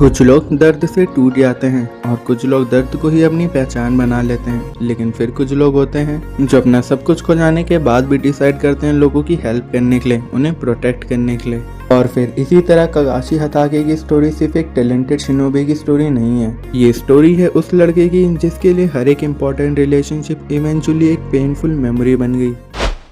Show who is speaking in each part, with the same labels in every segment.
Speaker 1: कुछ लोग दर्द से टूट जाते हैं और कुछ लोग दर्द को ही अपनी पहचान बना लेते हैं, लेकिन फिर कुछ लोग होते हैं जो अपना सब कुछ खो जाने के बाद भी डिसाइड करते हैं लोगों की हेल्प करने के लिए, उन्हें प्रोटेक्ट करने के लिए। और फिर इसी तरह कगाशी हताके की स्टोरी सिर्फ एक टैलेंटेड शिनोबी की स्टोरी नहीं है, ये स्टोरी है उस लड़के की जिसके लिए हर एक इम्पोर्टेंट रिलेशनशिप इवेंचुअली एक पेनफुल मेमोरी बन गई।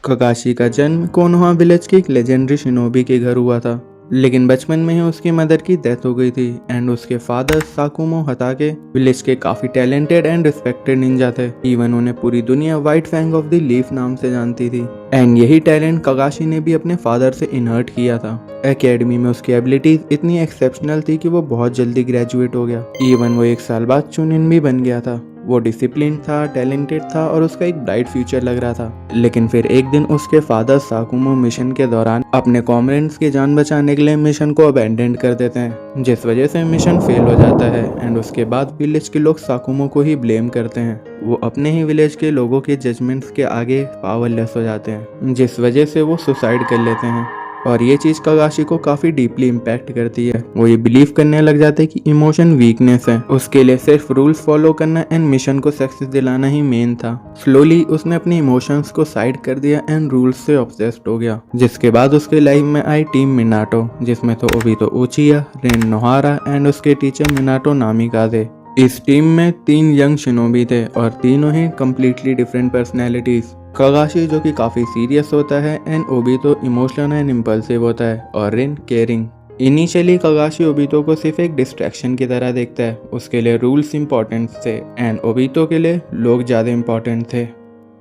Speaker 1: कगाशी का जन्म कोनोहा विलेज के एक लेजेंडरी शिनोबी के घर हुआ था, लेकिन बचपन में ही उसकी मदर की डेथ हो गई थी एंड उसके फादर साकुमो हताके विलेज के काफी टैलेंटेड एंड रिस्पेक्टेड निंजा थे। इवन उन्हें पूरी दुनिया White Fang of the Leaf नाम से जानती थी एंड यही टैलेंट कगाशी ने भी अपने फादर से इनहर्ट किया था। एकेडमी में उसकी एबिलिटीज इतनी एक्सेप्शनल थी कि वो बहुत जल्दी ग्रेजुएट हो गया। इवन वो 1 साल बाद चुनिन भी बन गया था। वो डिसिप्लिन था, टैलेंटेड था और उसका एक ब्राइट फ्यूचर लग रहा था। लेकिन फिर एक दिन उसके फादर साकुमो मिशन के दौरान अपने कॉमरेड्स की जान बचाने के लिए मिशन को अबैंडन कर देते हैं, जिस वजह से मिशन फेल हो जाता है एंड उसके बाद विलेज के लोग साकुमो को ही ब्लेम करते हैं। वो अपने ही विलेज के लोगों के जजमेंट्स के आगे पावरलेस हो जाते हैं, जिस वजह से वो सुसाइड कर लेते हैं। और ये चीज कगाशी को काफी डीपली इम्पैक्ट करती है। वो ये बिलीव करने लग जाते हैं कि इमोशन वीकनेस है, उसके लिए सिर्फ रूल्स फॉलो करना एंड मिशन को सक्सेस दिलाना ही मेन था। स्लोली उसने अपने इमोशंस को साइड कर दिया एंड रूल्स से ऑब्सेस्ड हो गया, जिसके बाद उसके लाइफ में आई टीम मिनाटो, जिसमें तो ओबितो उचिया, रेन नोहारा एंड उसके टीचर मिनाटो नामिकाजे। इस टीम में 3 यंग शिनोबी थे और तीनों ही कम्प्लीटली डिफरेंट पर्सनैलिटीज। कगाशी जो कि काफी सीरियस होता है and Obito emotional and impulsive होता है और रिन केयरिंग। इनिशियली कगाशी ओबितो को सिर्फ एक डिस्ट्रैक्शन की तरह देखता है, उसके लिए रूल्स इंपॉर्टेंट थे एंड ओबितो के लिए लोग ज्यादा इंपॉर्टेंट थे।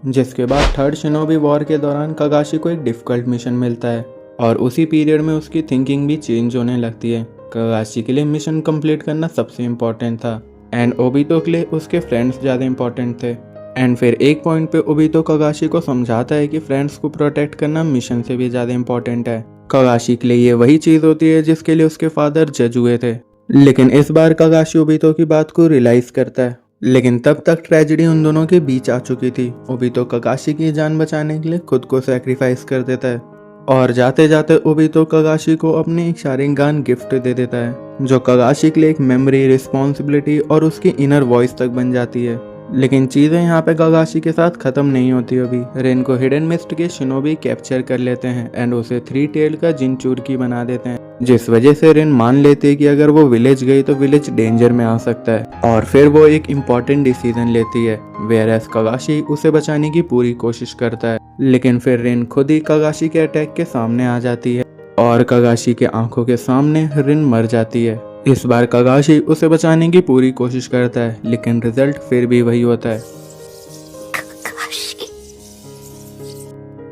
Speaker 1: जिसके बाद थर्ड शिनोबी वॉर के दौरान कगाशी को एक डिफिकल्ट मिशन मिलता है और उसी पीरियड में उसकी थिंकिंग भी चेंज होने लगती है। कगाशी के लिए मिशन कंप्लीट करना सबसे इम्पोर्टेंट था एंड ओबितो के लिए उसके फ्रेंड्स ज्यादा इंपॉर्टेंट थे। एंड फिर एक पॉइंट पे ओबितो कगाशी को समझाता है कि फ्रेंड्स को प्रोटेक्ट करना मिशन से भी ज्यादा इंपॉर्टेंट है। कगाशी के लिए ये वही चीज होती है जिसके लिए उसके फादर जज हुए थे। लेकिन इस बार कगाशी ओबितो की बात को रियलाइज करता है, लेकिन तब तक ट्रेजेडी उन दोनों के बीच आ चुकी थी। ओबितो कगाशी की जान बचाने के लिए खुद को सैक्रिफाइस कर देता है और जाते जाते ओबितो कगाशी को अपनी एक शारिंगान गिफ्ट दे देता है, जो कगाशी के लिए एक मेमोरी, रिस्पॉन्सिबिलिटी और उसकी इनर वॉइस तक बन जाती है। लेकिन चीजें यहाँ पे कगाशी के साथ खत्म नहीं होती। अभी रेन को हिडन मिस्ट के शिनोबी कैप्चर कर लेते हैं एंड उसे 3 टेल का जिनचूरकी बना देते हैं, जिस वजह से रेन मान लेती है कि अगर वो विलेज गई तो विलेज डेंजर में आ सकता है। और फिर वो एक इम्पोर्टेंट डिसीजन लेती है, वेयरएज कगाशी उसे बचाने की पूरी कोशिश करता है। लेकिन फिर रेन खुद ही कगाशी के अटैक के सामने आ जाती है और कगाशी के आंखों के सामने रेन मर जाती है। इस बार कगाशी उसे बचाने की पूरी कोशिश करता है, लेकिन रिजल्ट फिर भी वही होता है।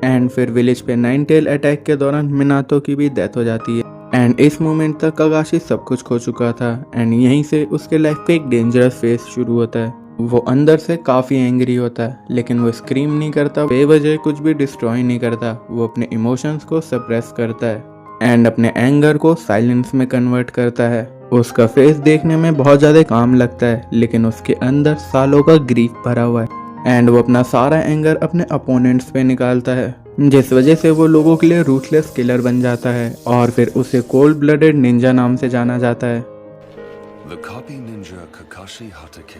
Speaker 1: एंड फिर विलेज पे 9 टेल अटैक के दौरान मिनातो की भी डेथ हो जाती है एंड इस मोमेंट तक कगाशी सब कुछ खो चुका था एंड यहीं से उसके लाइफ पे एक डेंजरस फेज शुरू होता है। वो अंदर से काफी एंग्री होता है, लेकिन वो स्क्रीम नहीं करता, बेवजह कुछ भी डिस्ट्रॉय नहीं करता। वो अपने इमोशंस को सप्रेस करता है एंड अपने एंगर को साइलेंस में कन्वर्ट करता है। उसका फेस देखने में बहुत ज्यादा काम लगता है, लेकिन उसके अंदर सालों का ग्रीफ भरा हुआ है एंड वो अपना सारा एंगर अपने अपोनेंट्स पे निकालता है, जिस वजह से वो लोगों के लिए रूथलेस किलर बन जाता है और फिर उसे कोल्ड ब्लडेड निंजा नाम से जाना जाता है।
Speaker 2: The copy ninja Kakashi Hatake।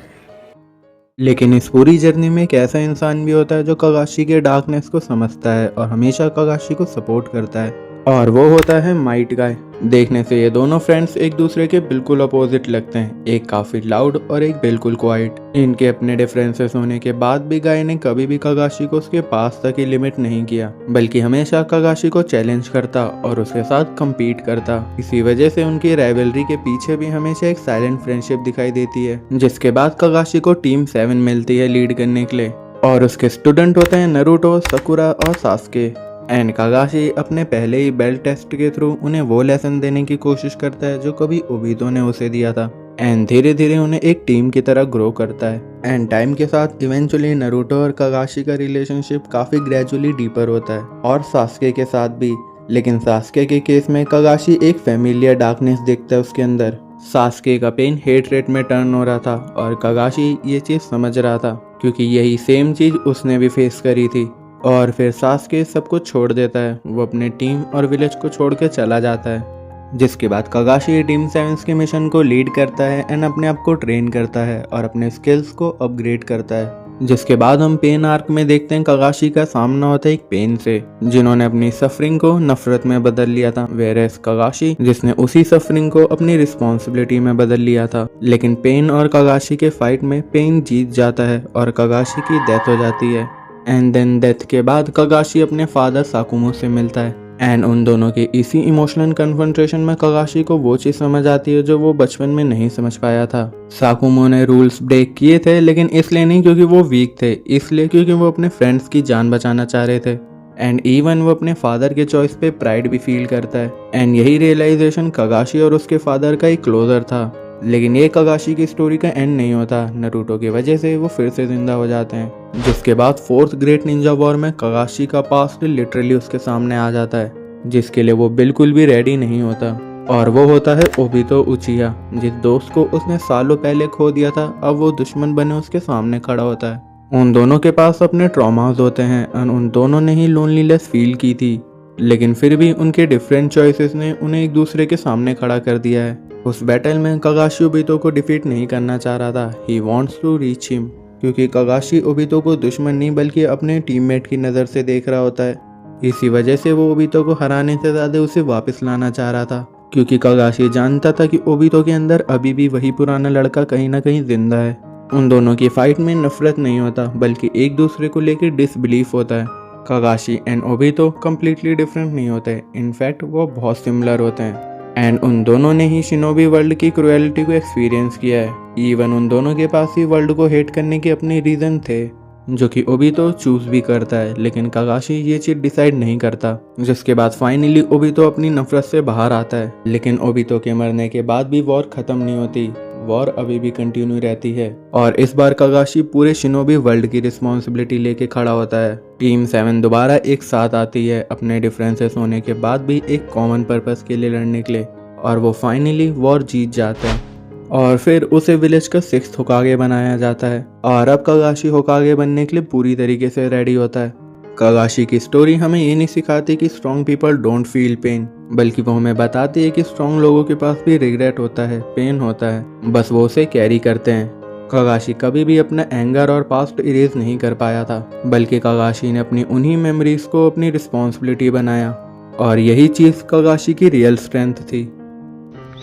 Speaker 1: लेकिन इस पूरी जर्नी में एक ऐसा इंसान भी होता है जो कगाशी के डार्कनेस को समझता है और हमेशा कगाशी को सपोर्ट करता है, और वो होता है माइट गाय। देखने से ये दोनों फ्रेंड्स एक दूसरे के बिल्कुल अपोजिट लगते हैं, एक काफी लाउड और एक बिल्कुल क्वाइट। इनके अपने डिफरेंसेस होने के बाद भी गाय ने कभी भी कगाशी को उसके पास तक ही लिमिट नहीं किया, बल्कि हमेशा कगाशी को चैलेंज करता और उसके साथ कम्पीट करता। इसी वजह से उनकी राइवलरी के पीछे भी हमेशा एक साइलेंट फ्रेंडशिप दिखाई देती है। जिसके बाद कगाशी को टीम 7 मिलती है लीड करने के लिए और उसके स्टूडेंट होते हैं नारुतो, साकुरा और सास्के। एंड कगाशी अपने पहले ही बेल्ट टेस्ट के थ्रू उन्हें वो लेसन देने की कोशिश करता है जो कभी ओबितो ने उसे दिया था एंड धीरे धीरे उन्हें एक टीम की तरह ग्रो करता है। एंड टाइम के साथ इवेंचुअली नारुतो और कगाशी का रिलेशनशिप काफी ग्रेजुअली डीपर होता है और सास्के के साथ भी। लेकिन सास्के के केस में कगाशी एक फैमिलियर डार्कनेस देखता है उसके अंदर। सास्के का पेन हेट में टर्न हो रहा था और कगाशी ये चीज समझ रहा था, क्योंकि यही सेम चीज उसने भी फेस करी थी। और फिर सास्के सब कुछ छोड़ देता है, वो अपने टीम और विलेज को छोड़ के चला जाता है। जिसके बाद कागाशी टीम 7 के मिशन को लीड करता है एंड अपने आप को ट्रेन करता है और अपने स्किल्स को अपग्रेड करता है। जिसके बाद हम पेन आर्क में देखते हैं कागाशी का सामना होता है एक पेन से, जिन्होंने अपनी सफरिंग को नफरत में बदल लिया था, वेरेस कागाशी जिसने उसी सफरिंग को अपनी रिस्पॉन्सिबिलिटी में बदल लिया था। लेकिन पेन और कागाशी के फाइट में पेन जीत जाता है और कागाशी की डेथ हो जाती है। एंड देन डेथ के बाद कागाशी अपने फादर साकुमो से मिलता है एंड उन दोनों के इसी इमोशनल कन्फ्रंटेशन में कागाशी को वो चीज समझ आती है जो वो बचपन में नहीं समझ पाया था। साकुमो ने रूल्स ब्रेक किए थे, लेकिन इसलिए नहीं क्योंकि वो वीक थे, इसलिए क्योंकि वो अपने फ्रेंड्स की जान बचाना चाह रहे थे। एंड इवन वो अपने फादर के चॉइस पे प्राइड भी फील करता है। एंड यही रियलाइजेशन कागाशी और उसके फादर का एक क्लोजर था। लेकिन ये कागाशी की स्टोरी का एंड नहीं होता। नारुतो की वजह से वो फिर से जिंदा हो जाते हैं, जिसके बाद 4th ग्रेट निंजा वॉर में कागाशी का पास्ट लिटरली उसके सामने आ जाता है, जिसके लिए वो बिल्कुल भी रेडी नहीं होता। और वो होता है ओबितो उचिया, जिस दोस्त को उसने सालों पहले खो दिया था। अब वो दुश्मन बने उसके सामने खड़ा होता है। उन दोनों के पास अपने ट्रॉमास होते हैं और उन दोनों ने ही लोनलीनेस फील की थी, लेकिन फिर भी उनके डिफरेंट चॉइसेस ने उन्हें एक दूसरे के सामने खड़ा कर दिया है। उस बैटल में कागाशी ओबितो को डिफीट नहीं करना चाह रहा था। He wants to reach him, क्योंकि कागाशी ओबितो को दुश्मन नहीं बल्कि अपने टीममेट की नज़र से देख रहा होता है। इसी वजह से वो ओबितो को हराने से ज़्यादा उसे वापस लाना चाह रहा था, क्योंकि कागाशी जानता था कि ओबितो के अंदर अभी भी वही पुराना लड़का कहीं ना कहीं जिंदा है। उन दोनों की फाइट में नफरत नहीं होता, बल्कि एक दूसरे को लेकर डिसबिलीफ होता है। कागाशी एंड ओबितो कम्प्लीटली डिफरेंट नहीं होते, इनफैक्ट वो बहुत सिमिलर होते हैं। एंड उन दोनों ने ही शिनोबी वर्ल्ड की क्रुएलिटी को एक्सपीरियंस किया है। इवन उन दोनों के पास ही वर्ल्ड को हेट करने के अपने रीजन थे, जो कि ओबितो चूज भी करता है, लेकिन कागाशी ये चीज डिसाइड नहीं करता। जिसके बाद फाइनली ओबितो अपनी नफरत से बाहर आता है। लेकिन ओबितो के मरने के बाद भी वॉर खत्म नहीं होती, वॉर अभी भी कंटिन्यू रहती है। और इस बार कागाशी पूरे शिनोबी वर्ल्ड की रिस्पॉन्सिबिलिटी लेके खड़ा होता है। टीम 7 दोबारा एक साथ आती है, अपने डिफरेंसेस होने के बाद भी एक कॉमन पर्पस के लिए लड़ने के लिए, और वो फाइनली वॉर जीत जाते हैं। और फिर उसे विलेज का 6th होकागे बनाया जाता है, और अब कागाशी होकागे बनने के लिए पूरी तरीके से रेडी होता है। कागाशी की स्टोरी हमें ये नहीं सिखाती कि strong people don't feel pain, बल्कि वो हमें बताती है कि स्ट्रॉन्ग लोगों के पास भी रिग्रेट होता है, पेन होता है, बस वो उसे कैरी करते हैं। कागाशी कभी भी अपना एंगर और पास्ट इरेज नहीं कर पाया था, बल्कि कागाशी ने अपनी उन्हीं मेमोरीज को अपनी रिस्पॉन्सिबिलिटी बनाया, और यही चीज कागाशी की रियल स्ट्रेंथ थी।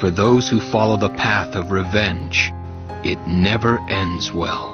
Speaker 3: For those who follow the path of revenge, it never ends well.